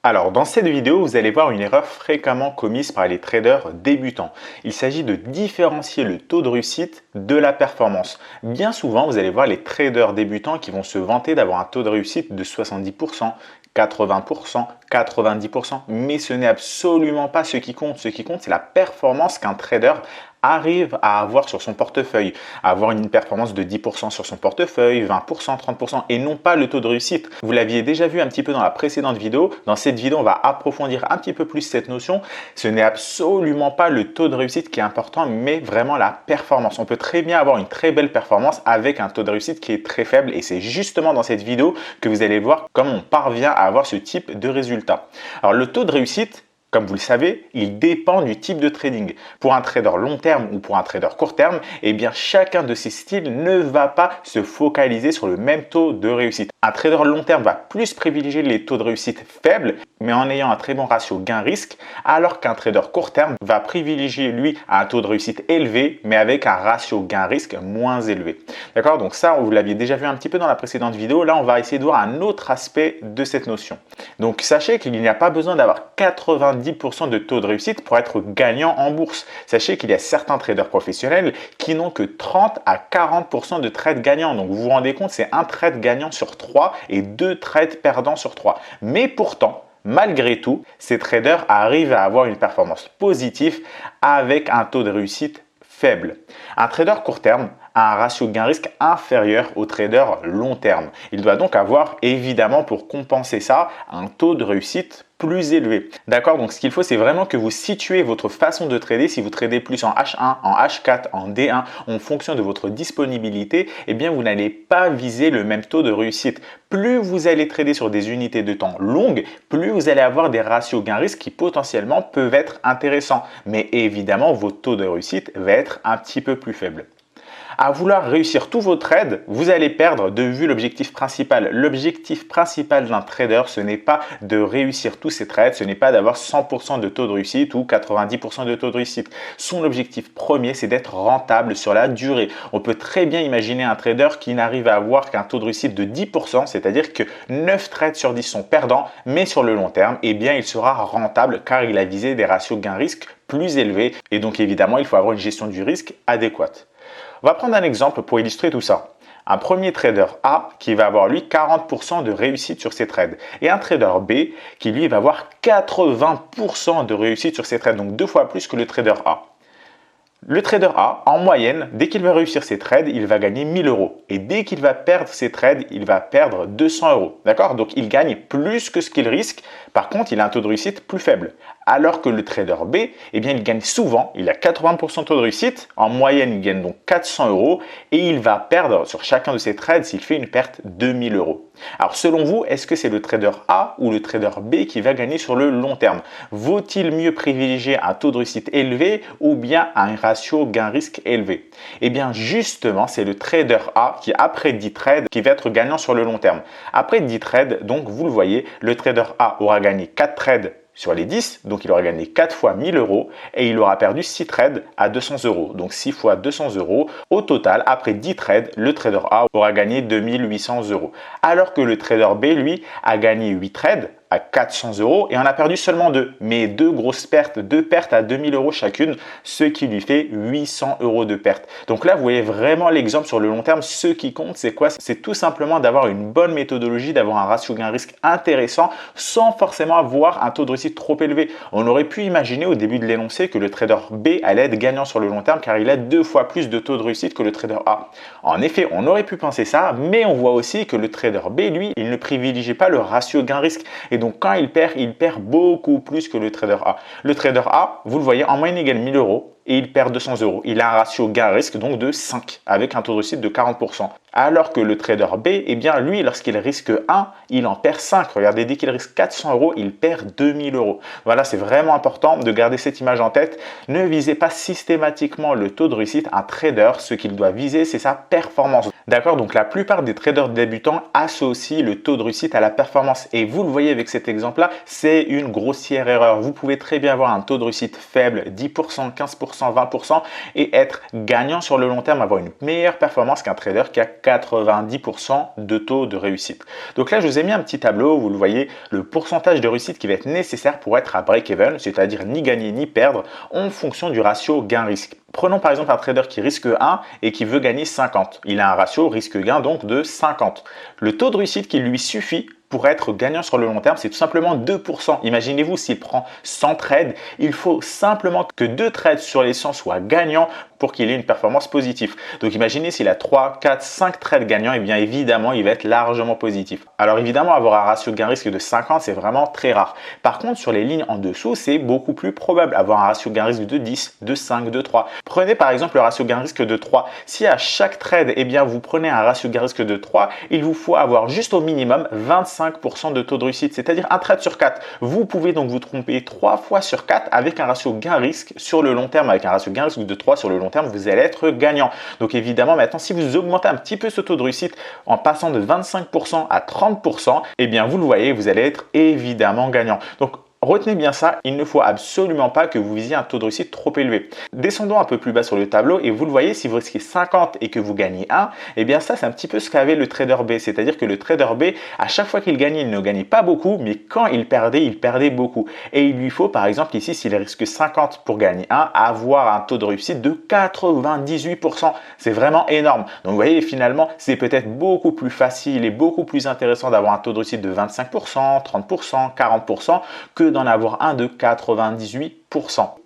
Alors, dans cette vidéo, vous allez voir une erreur fréquemment commise par les traders débutants. Il s'agit de différencier le taux de réussite de la performance. Bien souvent, vous allez voir les traders débutants qui vont se vanter d'avoir un taux de réussite de 70%, 80%, 90%, mais ce n'est absolument pas ce qui compte. Ce qui compte, c'est la performance qu'un trader arrive à avoir sur son portefeuille, à avoir une performance de 10% sur son portefeuille, 20%, 30% et non pas le taux de réussite. Vous l'aviez déjà vu un petit peu dans la précédente vidéo. Dans cette vidéo, on va approfondir un petit peu plus cette notion. Ce n'est absolument pas le taux de réussite qui est important, mais vraiment la performance. On peut très bien avoir une très belle performance avec un taux de réussite qui est très faible et c'est justement dans cette vidéo que vous allez voir comment on parvient à avoir ce type de résultat. Alors le taux de réussite, comme vous le savez, il dépend du type de trading. Pour un trader long terme ou pour un trader court terme, eh bien chacun de ces styles ne va pas se focaliser sur le même taux de réussite. Un trader long terme va plus privilégier les taux de réussite faibles, mais en ayant un très bon ratio gain-risque, alors qu'un trader court terme va privilégier lui un taux de réussite élevé, mais avec un ratio gain-risque moins élevé. D'accord? Donc ça, vous l'aviez déjà vu un petit peu dans la précédente vidéo. Là, on va essayer de voir un autre aspect de cette notion. Donc sachez qu'il n'y a pas besoin d'avoir 90% de taux de réussite pour être gagnant en bourse. Sachez qu'il y a certains traders professionnels qui n'ont que 30 à 40% de trades gagnants. Donc vous vous rendez compte, c'est un trade gagnant sur 3 et 2 trades perdants sur 3. Mais pourtant, malgré tout, ces traders arrivent à avoir une performance positive avec un taux de réussite faible. Un trader court terme a un ratio gain-risque inférieur au trader long terme. Il doit donc avoir évidemment pour compenser ça un taux de réussite plus élevé. D'accord? Donc ce qu'il faut, c'est vraiment que vous situez votre façon de trader. Si vous tradez plus en H1, en H4, en D1, en fonction de votre disponibilité, eh bien vous n'allez pas viser le même taux de réussite. Plus vous allez trader sur des unités de temps longues, plus vous allez avoir des ratios gain-risque qui potentiellement peuvent être intéressants. Mais évidemment, votre taux de réussite va être un petit peu plus faible. À vouloir réussir tous vos trades, vous allez perdre de vue l'objectif principal. L'objectif principal d'un trader, ce n'est pas de réussir tous ses trades, ce n'est pas d'avoir 100% de taux de réussite ou 90% de taux de réussite. Son objectif premier, c'est d'être rentable sur la durée. On peut très bien imaginer un trader qui n'arrive à avoir qu'un taux de réussite de 10%, c'est-à-dire que 9 trades sur 10 sont perdants, mais sur le long terme, eh bien, il sera rentable car il a visé des ratios gain-risque plus élevés et donc évidemment, il faut avoir une gestion du risque adéquate. On va prendre un exemple pour illustrer tout ça. Un premier trader A qui va avoir lui 40% de réussite sur ses trades et un trader B qui lui va avoir 80% de réussite sur ses trades, donc 2 fois plus que le trader A. Le trader A, en moyenne, dès qu'il va réussir ses trades, il va gagner 1000 euros. Et dès qu'il va perdre ses trades, il va perdre 200 euros. D'accord? Donc, il gagne plus que ce qu'il risque. Par contre, il a un taux de réussite plus faible. Alors que le trader B, eh bien, il gagne souvent. Il a 80% de taux de réussite. En moyenne, il gagne donc 400 euros. Et il va perdre sur chacun de ses trades s'il fait une perte de 1000 euros. Alors, selon vous, est-ce que c'est le trader A ou le trader B qui va gagner sur le long terme? Vaut-il mieux privilégier un taux de réussite élevé ou bien un ratio gain-risque élevé? Eh bien, justement, c'est le trader A qui, après 10 trades, qui va être gagnant sur le long terme. Après 10 trades, donc, vous le voyez, le trader A aura gagné 4 trades sur les 10, donc il aura gagné 4 fois 1000 euros et il aura perdu 6 trades à 200 euros. Donc 6 fois 200 euros. Au total, après 10 trades, le trader A aura gagné 2800 euros. Alors que le trader B, lui, a gagné 8 trades à 400 euros et en a perdu seulement 2. Mais 2 grosses pertes, 2 pertes à 2000 euros chacune, ce qui lui fait 800 euros de perte. Donc là, vous voyez vraiment l'exemple sur le long terme. Ce qui compte, c'est quoi? C'est tout simplement d'avoir une bonne méthodologie, d'avoir un ratio gain-risque intéressant sans forcément avoir un taux de réussite trop élevé. On aurait pu imaginer au début de l'énoncé que le trader B allait être gagnant sur le long terme car il a 2 fois plus de taux de réussite que le trader A. En effet, on aurait pu penser ça, mais on voit aussi que le trader B, lui, il ne privilégie pas le ratio gain-risque. Et donc, quand il perd beaucoup plus que le trader A. Le trader A, vous le voyez, en moyenne, il gagne 1000 euros et il perd 200 euros. Il a un ratio gain-risque donc de 5 avec un taux de réussite de 40%. Alors que le trader B, eh bien, lui, lorsqu'il risque 1, il en perd 5. Regardez, dès qu'il risque 400 euros, il perd 2000 euros. Voilà, c'est vraiment important de garder cette image en tête. Ne visez pas systématiquement le taux de réussite. Un trader, ce qu'il doit viser, c'est sa performance. D'accord? Donc, la plupart des traders débutants associent le taux de réussite à la performance. Et vous le voyez avec cet exemple-là, c'est une grossière erreur. Vous pouvez très bien avoir un taux de réussite faible, 10%, 15%, 10%, 20% et être gagnant sur le long terme, avoir une meilleure performance qu'un trader qui a 90% de taux de réussite. Donc là, je vous ai mis un petit tableau, vous le voyez, le pourcentage de réussite qui va être nécessaire pour être à break-even, c'est-à-dire ni gagner ni perdre en fonction du ratio gain-risque. Prenons par exemple un trader qui risque 1 et qui veut gagner 50. Il a un ratio risque-gain donc de 50. Le taux de réussite qui lui suffit pour être gagnant sur le long terme, c'est tout simplement 2%. Imaginez-vous, s'il prend 100 trades, il faut simplement que 2 trades sur les 100 soient gagnants pour qu'il ait une performance positive. Donc imaginez s'il a 3, 4, 5 trades gagnants, et bien évidemment, il va être largement positif. Alors évidemment, avoir un ratio gain-risque de 50, c'est vraiment très rare. Par contre, sur les lignes en dessous, c'est beaucoup plus probable avoir un ratio gain-risque de 10, de 5, de 3. Prenez par exemple le ratio gain-risque de 3. Si à chaque trade, eh bien, vous prenez un ratio gain-risque de 3, il vous faut avoir juste au minimum 25% de taux de réussite, c'est-à-dire un trade sur 4. Vous pouvez donc vous tromper 3 fois sur 4 avec un ratio gain-risque sur le long terme. Avec un ratio gain-risque de 3 sur le long terme, vous allez être gagnant. Donc évidemment, maintenant, si vous augmentez un petit peu ce taux de réussite en passant de 25% à 30%, eh bien, vous le voyez, vous allez être évidemment gagnant. Donc, retenez bien ça, il ne faut absolument pas que vous visiez un taux de réussite trop élevé. Descendons un peu plus bas sur le tableau et vous le voyez, si vous risquez 50 et que vous gagnez 1, eh bien ça c'est un petit peu ce qu'avait le trader B. C'est-à-dire que le trader B, à chaque fois qu'il gagnait, il ne gagnait pas beaucoup, mais quand il perdait beaucoup. Et il lui faut par exemple ici, s'il risque 50 pour gagner 1, avoir un taux de réussite de 98%. C'est vraiment énorme. Donc vous voyez, finalement, c'est peut-être beaucoup plus facile et beaucoup plus intéressant d'avoir un taux de réussite de 25%, 30%, 40% que d'en avoir un de 98%.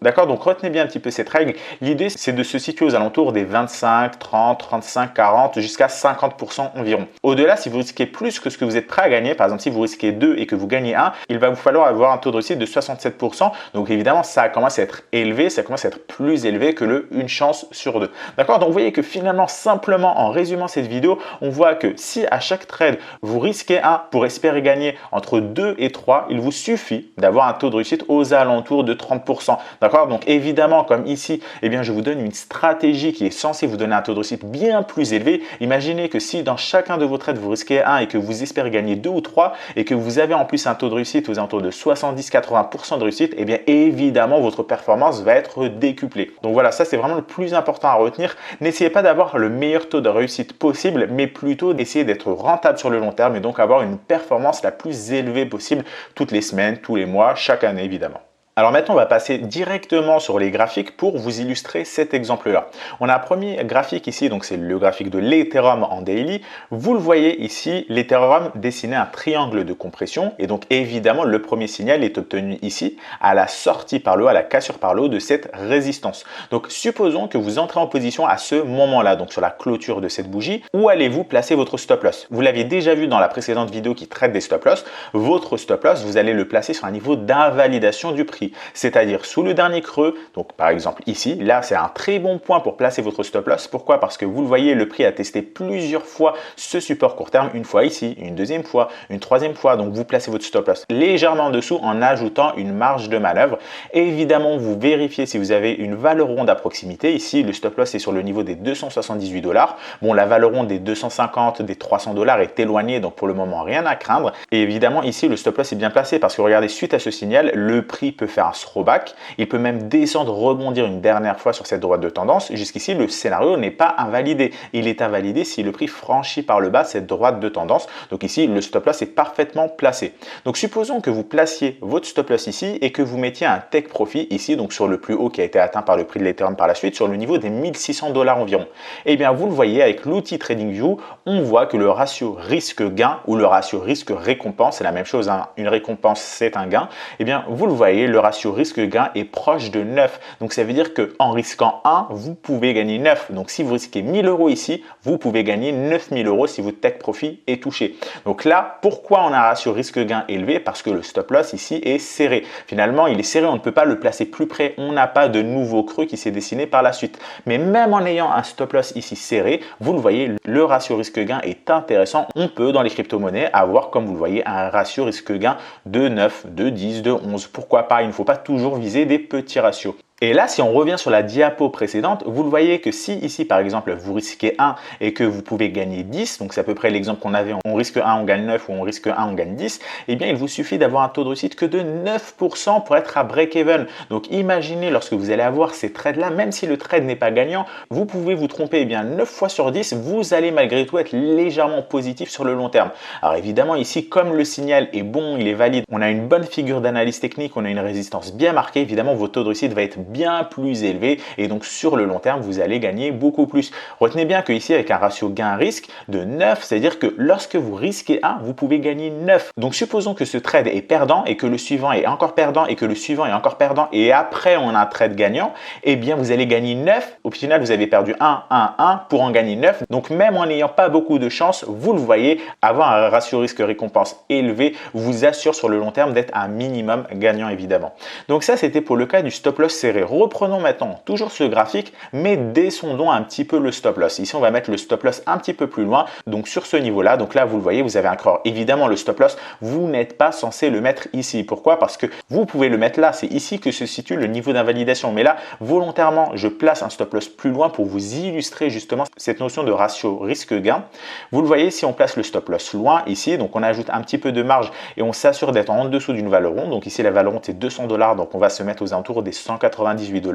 D'accord? Donc retenez bien un petit peu cette règle. L'idée, c'est de se situer aux alentours des 25, 30, 35, 40 jusqu'à 50% environ. Au-delà, si vous risquez plus que ce que vous êtes prêt à gagner, par exemple si vous risquez 2 et que vous gagnez 1, il va vous falloir avoir un taux de réussite de 67%. Donc évidemment, ça commence à être élevé, ça commence à être plus élevé que le une chance sur 2. D'accord? Donc vous voyez que finalement, simplement en résumant cette vidéo, on voit que si à chaque trade, vous risquez 1 pour espérer gagner entre 2 et 3, il vous suffit d'avoir un taux de réussite aux alentours de 30%. D'accord? Donc évidemment, comme ici, eh bien, je vous donne une stratégie qui est censée vous donner un taux de réussite bien plus élevé. Imaginez que si dans chacun de vos trades, vous risquez 1 et que vous espérez gagner 2 ou 3 et que vous avez en plus un taux de réussite aux alentours de 70-80% de réussite, eh bien évidemment, votre performance va être décuplée. Donc voilà, ça c'est vraiment le plus important à retenir. N'essayez pas d'avoir le meilleur taux de réussite possible, mais plutôt d'essayer d'être rentable sur le long terme et donc avoir une performance la plus élevée possible toutes les semaines, tous les mois, chaque année évidemment. Alors maintenant, on va passer directement sur les graphiques pour vous illustrer cet exemple-là. On a un premier graphique ici, donc c'est le graphique de l'Ethereum en daily. Vous le voyez ici, l'Ethereum dessinait un triangle de compression et donc évidemment, le premier signal est obtenu ici à la sortie par le haut, à la cassure par le haut de cette résistance. Donc supposons que vous entrez en position à ce moment-là, donc sur la clôture de cette bougie, où allez-vous placer votre stop loss? Vous l'aviez déjà vu dans la précédente vidéo qui traite des stop loss. Votre stop loss, vous allez le placer sur un niveau d'invalidation du prix. C'est-à-dire sous le dernier creux, donc par exemple ici, là c'est un très bon point pour placer votre stop loss. Pourquoi? Parce que vous le voyez, le prix a testé plusieurs fois ce support court terme, une fois ici, une deuxième fois, une troisième fois, donc vous placez votre stop loss légèrement en dessous en ajoutant une marge de manœuvre. Et évidemment, vous vérifiez si vous avez une valeur ronde à proximité. Ici, le stop loss est sur le niveau des 278 $. Bon, la valeur ronde des 250, des 300 $ est éloignée, donc pour le moment, rien à craindre. Et évidemment, ici, le stop loss est bien placé parce que regardez, suite à ce signal, le prix peut faire un throwback, il peut même descendre, rebondir une dernière fois sur cette droite de tendance. Jusqu'ici, le scénario n'est pas invalidé. Il est invalidé si le prix franchit par le bas cette droite de tendance. Donc ici, le stop loss est parfaitement placé. Donc supposons que vous placiez votre stop loss ici et que vous mettiez un take profit ici, donc sur le plus haut qui a été atteint par le prix de l'Ethereum par la suite, sur le niveau des 1600 $ environ. Et bien, vous le voyez avec l'outil TradingView, on voit que le ratio risque-gain ou le ratio risque-récompense, c'est la même chose, hein. Une récompense, c'est un gain. Et bien, vous le voyez, le ratio risque-gain est proche de 9. Donc, ça veut dire qu'en risquant 1, vous pouvez gagner 9. Donc, si vous risquez 1000 € ici, vous pouvez gagner 9000 € si votre take profit est touché. Donc là, pourquoi on a un ratio risque-gain élevé? Parce que le stop loss ici est serré. Finalement, il est serré, on ne peut pas le placer plus près. On n'a pas de nouveau creux qui s'est dessiné par la suite. Mais même en ayant un stop loss ici serré, vous le voyez, le ratio risque-gain est intéressant. On peut, dans les crypto-monnaies, avoir, comme vous le voyez, un ratio risque-gain de 9, de 10, de 11. Pourquoi pas? Il ne faut pas toujours viser des petits ratios. Et là, si on revient sur la diapo précédente, vous le voyez que si ici, par exemple, vous risquez 1 et que vous pouvez gagner 10, donc c'est à peu près l'exemple qu'on avait, on risque 1, on gagne 9 ou on risque 1, on gagne 10, eh bien, il vous suffit d'avoir un taux de réussite que de 9% pour être à break-even. Donc, imaginez lorsque vous allez avoir ces trades-là, même si le trade n'est pas gagnant, vous pouvez vous tromper, eh bien, 9 fois sur 10, vous allez malgré tout être légèrement positif sur le long terme. Alors, évidemment, ici, comme le signal est bon, il est valide, on a une bonne figure d'analyse technique, on a une résistance bien marquée, évidemment, votre taux de réussite va être bien plus élevé et donc sur le long terme, vous allez gagner beaucoup plus. Retenez bien que ici, avec un ratio gain-risque de 9, c'est-à-dire que lorsque vous risquez 1, vous pouvez gagner 9. Donc supposons que ce trade est perdant et que le suivant est encore perdant et que le suivant est encore perdant et après on a un trade gagnant, eh bien vous allez gagner 9. Au final, vous avez perdu 1, 1, 1 pour en gagner 9. Donc même en n'ayant pas beaucoup de chance, vous le voyez, avoir un ratio risque-récompense élevé vous assure sur le long terme d'être un minimum gagnant évidemment. Donc ça, c'était pour le cas du stop loss serré. Reprenons maintenant toujours ce graphique, mais descendons un petit peu le stop loss. Ici, on va mettre le stop loss un petit peu plus loin, donc sur ce niveau-là. Donc là, vous le voyez, vous avez un creux. Évidemment, le stop loss, vous n'êtes pas censé le mettre ici. Pourquoi? Parce que vous pouvez le mettre là. C'est ici que se situe le niveau d'invalidation. Mais là, volontairement, je place un stop loss plus loin pour vous illustrer justement cette notion de ratio risque-gain. Vous le voyez, si on place le stop loss loin ici, donc on ajoute un petit peu de marge et on s'assure d'être en dessous d'une valeur ronde. Donc ici, la valeur ronde, c'est $200. Donc on va se mettre aux alentours des 198 $.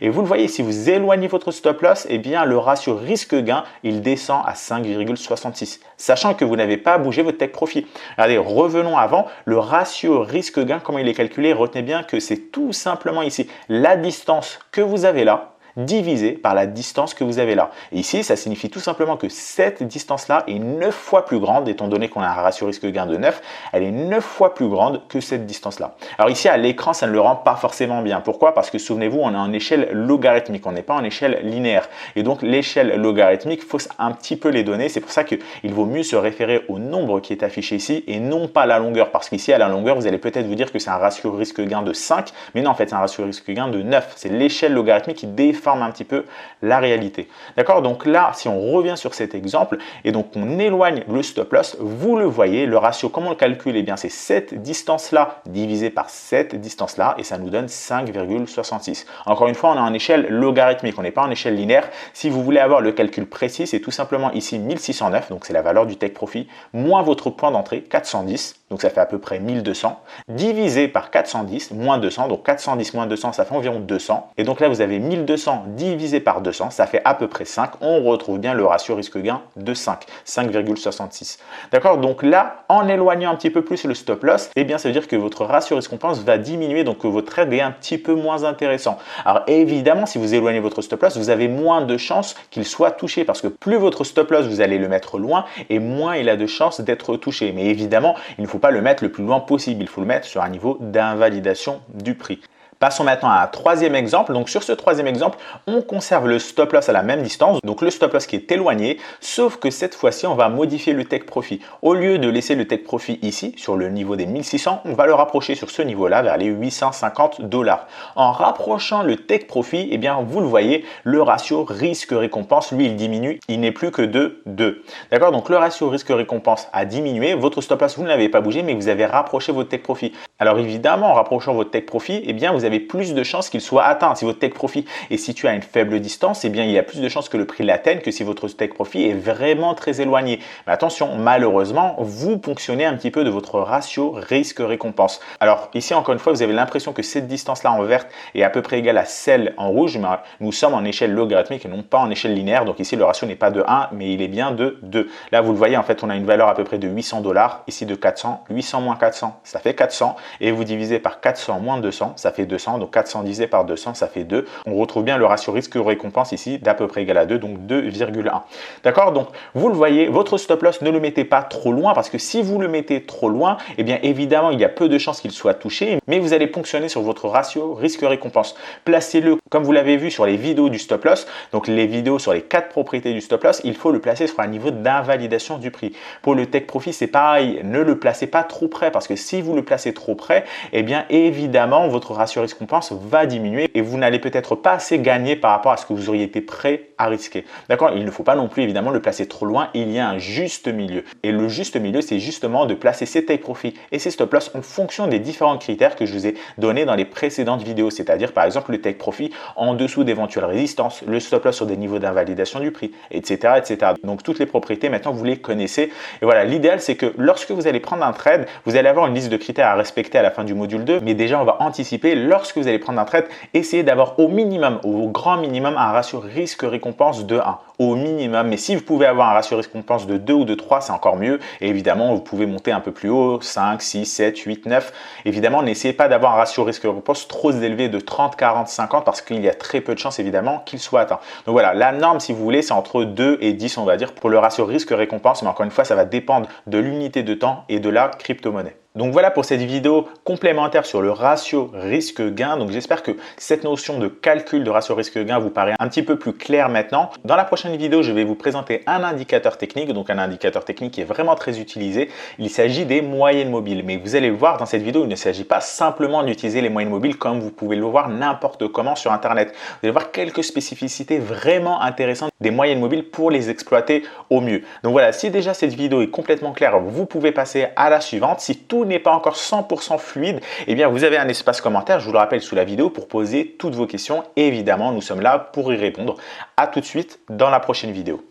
Et vous le voyez, si vous éloignez votre stop loss, eh bien le ratio risque-gain, il descend à 5,66, sachant que vous n'avez pas bougé votre take profit. Regardez, revenons avant, le ratio risque-gain, comment il est calculé? Retenez bien que c'est tout simplement ici la distance que vous avez là, divisé par la distance que vous avez là. Et ici, ça signifie tout simplement que cette distance-là est 9 fois plus grande, étant donné qu'on a un ratio risque-gain de 9, elle est 9 fois plus grande que cette distance-là. Alors ici, à l'écran, ça ne le rend pas forcément bien. Pourquoi? Parce que souvenez-vous, on est en échelle logarithmique, on n'est pas en échelle linéaire. Et donc, l'échelle logarithmique fausse un petit peu les données. C'est pour ça qu'il vaut mieux se référer au nombre qui est affiché ici et non pas la longueur. Parce qu'ici, à la longueur, vous allez peut-être vous dire que c'est un ratio risque-gain de 5, mais non, en fait, c'est un ratio risque-gain de 9. C'est l'échelle logarithmique qui déforme un petit peu la réalité. D'accord? Donc là, si on revient sur cet exemple et donc on éloigne le stop loss, vous le voyez, le ratio, comment on le calcule? Eh bien, c'est cette distance-là divisé par cette distance-là et ça nous donne 5,66. Encore une fois, on est en échelle logarithmique, on n'est pas en échelle linéaire. Si vous voulez avoir le calcul précis, c'est tout simplement ici 1609, donc c'est la valeur du take profit, moins votre point d'entrée, 410, donc ça fait à peu près 1200, divisé par 410, moins 200, donc 410 moins 200, ça fait environ 200. Et donc là, vous avez 1200 divisé par 200, ça fait à peu près 5. On retrouve bien le ratio risque-gain de 5, 5,66. D'accord? Donc là, en éloignant un petit peu plus le stop loss, eh bien, ça veut dire que votre ratio risque-récompense va diminuer, donc que votre trade est un petit peu moins intéressant. Alors évidemment, si vous éloignez votre stop loss, vous avez moins de chances qu'il soit touché parce que plus votre stop loss, vous allez le mettre loin et moins il a de chances d'être touché. Mais évidemment, il ne faut pas le mettre le plus loin possible. Il faut le mettre sur un niveau d'invalidation du prix. Passons maintenant à un troisième exemple. Donc sur ce troisième exemple, on conserve le stop loss à la même distance, donc le stop loss qui est éloigné, sauf que cette fois-ci, on va modifier le take profit. Au lieu de laisser le take profit ici, sur le niveau des 1600, on va le rapprocher sur ce niveau-là, vers les 850 $. En rapprochant le take profit, eh bien, vous le voyez, le ratio risque-récompense, lui, il diminue, il n'est plus que de 2. D'accord? Donc le ratio risque-récompense a diminué, votre stop loss, vous ne l'avez pas bougé, mais vous avez rapproché votre take profit. Alors évidemment, en rapprochant votre take profit, eh bien, vous avez plus de chances qu'il soit atteint. Si votre take profit est situé à une faible distance, eh bien, il y a plus de chances que le prix l'atteigne que si votre take profit est vraiment très éloigné. Mais attention, malheureusement, vous ponctionnez un petit peu de votre ratio risque-récompense. Alors ici, encore une fois, vous avez l'impression que cette distance-là en verte est à peu près égale à celle en rouge, mais nous sommes en échelle logarithmique et non pas en échelle linéaire. Donc ici, le ratio n'est pas de 1, mais il est bien de 2. Là, vous le voyez, en fait, on a une valeur à peu près de 800 $, ici de 400. 800 moins 400, ça fait 400. Et vous divisez par 400 moins 200, ça fait 200. Donc 400 divisé par 200, ça fait 2. On retrouve bien le ratio risque-récompense ici d'à peu près égal à 2, donc 2,1. D'accord? Donc vous le voyez, votre stop loss, ne le mettez pas trop loin parce que si vous le mettez trop loin, eh bien évidemment, il y a peu de chances qu'il soit touché, mais vous allez ponctionner sur votre ratio risque-récompense. Placez-le, comme vous l'avez vu sur les vidéos du stop loss, donc les vidéos sur les 4 propriétés du stop loss, il faut le placer sur un niveau d'invalidation du prix. Pour le take profit, c'est pareil, ne le placez pas trop près parce que si vous le placez trop près, eh bien évidemment, votre ratio récompense va diminuer et vous n'allez peut-être pas assez gagner par rapport à ce que vous auriez été prêt à risquer. D'accord? Il ne faut pas non plus évidemment le placer trop loin, il y a un juste milieu. Et le juste milieu, c'est justement de placer ses take profit et ses stop loss en fonction des différents critères que je vous ai donnés dans les précédentes vidéos, c'est-à-dire par exemple le take profit en dessous d'éventuelles résistances, le stop loss sur des niveaux d'invalidation du prix, etc., etc. Donc toutes les propriétés, maintenant vous les connaissez. Et voilà, l'idéal c'est que lorsque vous allez prendre un trade, vous allez avoir une liste de critères à respecter à la fin du module 2, mais déjà on va anticiper, lorsque vous allez prendre un trade, essayez d'avoir au minimum, au grand minimum, un ratio risque-récompense de 1, au minimum. Mais si vous pouvez avoir un ratio risque-récompense de 2 ou de 3, c'est encore mieux. Et évidemment, vous pouvez monter un peu plus haut, 5, 6, 7, 8, 9. Évidemment, n'essayez pas d'avoir un ratio risque-récompense trop élevé de 30, 40, 50 parce qu'il y a très peu de chances évidemment qu'il soit atteint. Donc voilà, la norme si vous voulez, c'est entre 2 et 10 on va dire pour le ratio risque-récompense. Mais encore une fois, ça va dépendre de l'unité de temps et de la crypto-monnaie. Donc voilà pour cette vidéo complémentaire sur le ratio risque-gain. Donc j'espère que cette notion de calcul de ratio risque-gain vous paraît un petit peu plus claire maintenant. Dans la prochaine vidéo, je vais vous présenter un indicateur technique, donc un indicateur technique qui est vraiment très utilisé. Il s'agit des moyennes mobiles. Mais vous allez voir dans cette vidéo, il ne s'agit pas simplement d'utiliser les moyennes mobiles comme vous pouvez le voir n'importe comment sur Internet. Vous allez voir quelques spécificités vraiment intéressantes des moyennes mobiles pour les exploiter au mieux. Donc voilà, si déjà cette vidéo est complètement claire, vous pouvez passer à la suivante. Si tout n'est pas encore 100% fluide, eh bien vous avez un espace commentaire, je vous le rappelle sous la vidéo, pour poser toutes vos questions. Et évidemment, nous sommes là pour y répondre. À tout de suite dans la prochaine vidéo.